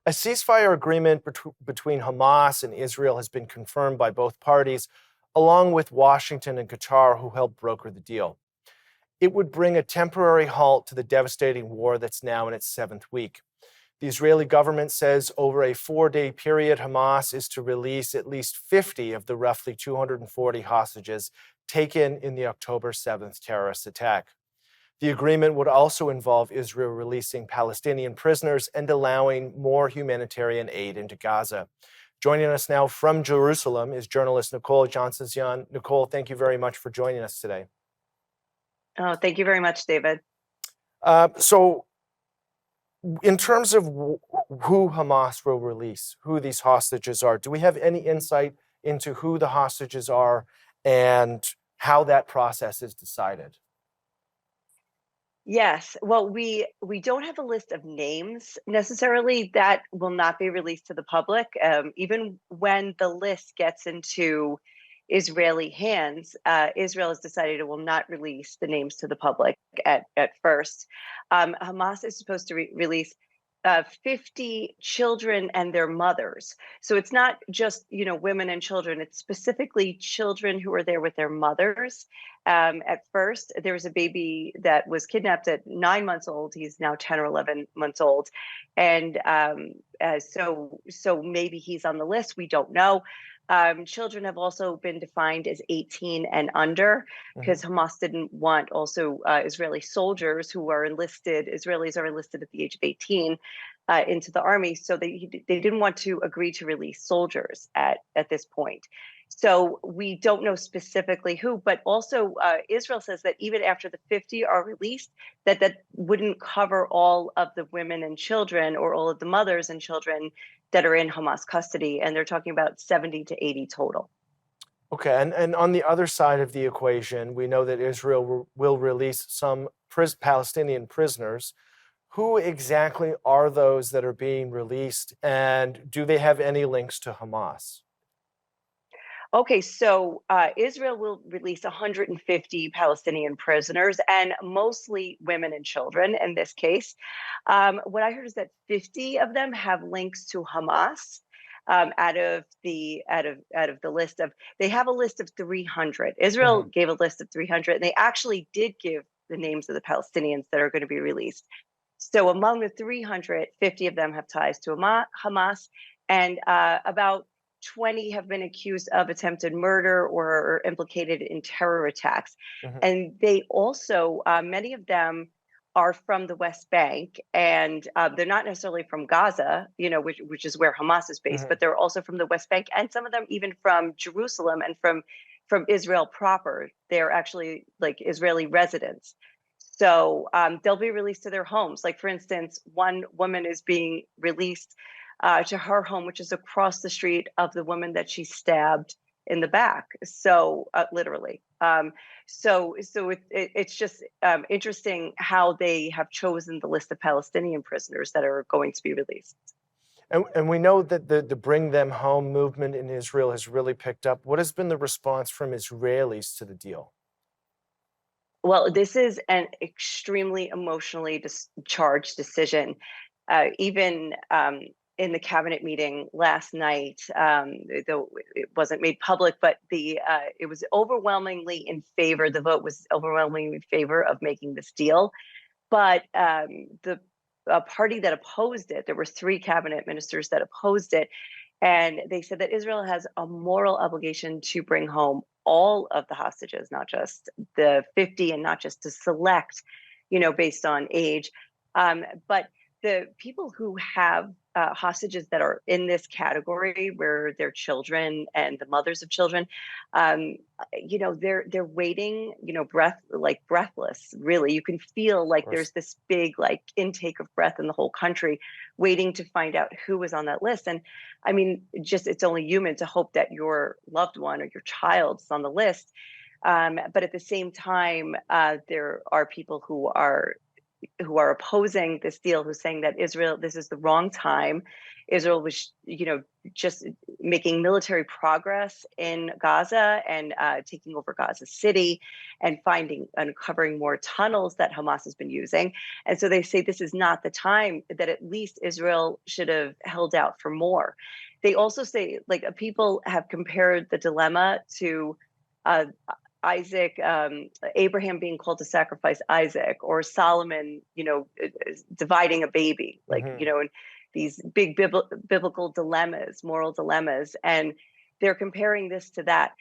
A ceasefire agreement between Hamas and Israel has been confirmed by both parties, along with Washington and Qatar, who helped broker the deal. It would bring a temporary halt to the devastating war that's now in its seventh week. The Israeli government says over a 4-day period, Hamas is to release at least 50 of the roughly 240 hostages taken in the October 7th terrorist attack. The agreement would also involve Israel releasing Palestinian prisoners and allowing more humanitarian aid into Gaza. Joining us now from Jerusalem is journalist Nicole Jansezian. Nicole, thank you very much for joining us today. Oh, thank you very much, David. So in terms of who Hamas will release, who these hostages are, do we have any insight into who the hostages are and how that process is decided? Yes. Well, we don't have a list of names necessarily that will not be released to the public. Even when the list gets into Israeli hands, Israel has decided it will not release the names to the public at first. Hamas is supposed to release 50 children and their mothers. So it's not just, women and children. It's specifically children who are there with their mothers. At first, there was a baby that was kidnapped at 9 months old. He's now 10 or 11 months old. And so maybe he's on the list. We don't know. Children have also been defined as 18 and under because Hamas didn't want also Israeli soldiers who are enlisted. Israelis are enlisted at the age of 18 into the army. So they didn't want to agree to release soldiers at this point. So we don't know specifically who, but also Israel says that even after the 50 are released, that wouldn't cover all of the women and children or all of the mothers and children that are in Hamas custody. And they're talking about 70 to 80 total. Okay, and on the other side of the equation, we know that Israel will release some Palestinian prisoners. Who exactly are those that are being released, and do they have any links to Hamas? Okay, so Israel will release 150 Palestinian prisoners, and mostly women and children in this case. What I heard is that 50 of them have links to Hamas. Out of the list of, they have a list of 300. Israel gave a list of 300, and they actually did give the names of the Palestinians that are going to be released. So among the 300, 50 of them have ties to Hamas, and about 20 have been accused of attempted murder or implicated in terror attacks. And they also, many of them are from the West Bank, and they're not necessarily from Gaza, which is where Hamas is based, but they're also from the West Bank, and some of them even from Jerusalem and from Israel proper. They're actually like Israeli residents. So they'll be released to their homes. Like, for instance, one woman is being released to her home, which is across the street of the woman that she stabbed in the back. So literally. So it's just interesting how they have chosen the list of Palestinian prisoners that are going to be released. And we know that the Bring Them Home movement in Israel has really picked up. What has been the response from Israelis to the deal? Well, this is an extremely emotionally charged decision. Even in the cabinet meeting last night, though it wasn't made public, but it was overwhelmingly in favor. The vote was overwhelmingly in favor of making this deal. But the party that opposed it, there were 3 cabinet ministers that opposed it. And they said that Israel has a moral obligation to bring home all of the hostages, not just the 50, and not just to select, based on age. But the people who have hostages that are in this category, where they're children and the mothers of children, they're waiting, breathless. Really, you can feel like there's this big intake of breath in the whole country, waiting to find out who was on that list. And I mean, it's only human to hope that your loved one or your child is on the list. But at the same time, there are people who are who are opposing this deal, who's saying that Israel, this is the wrong time. Israel was, just making military progress in Gaza and taking over Gaza City and uncovering more tunnels that Hamas has been using. And so they say this is not the time, that at least Israel should have held out for more. They also say, like, people have compared the dilemma to uh, Isaac, Abraham being called to sacrifice Isaac, or Solomon, dividing a baby, like, Mhm. and these big biblical dilemmas, moral dilemmas. And they're comparing this to that.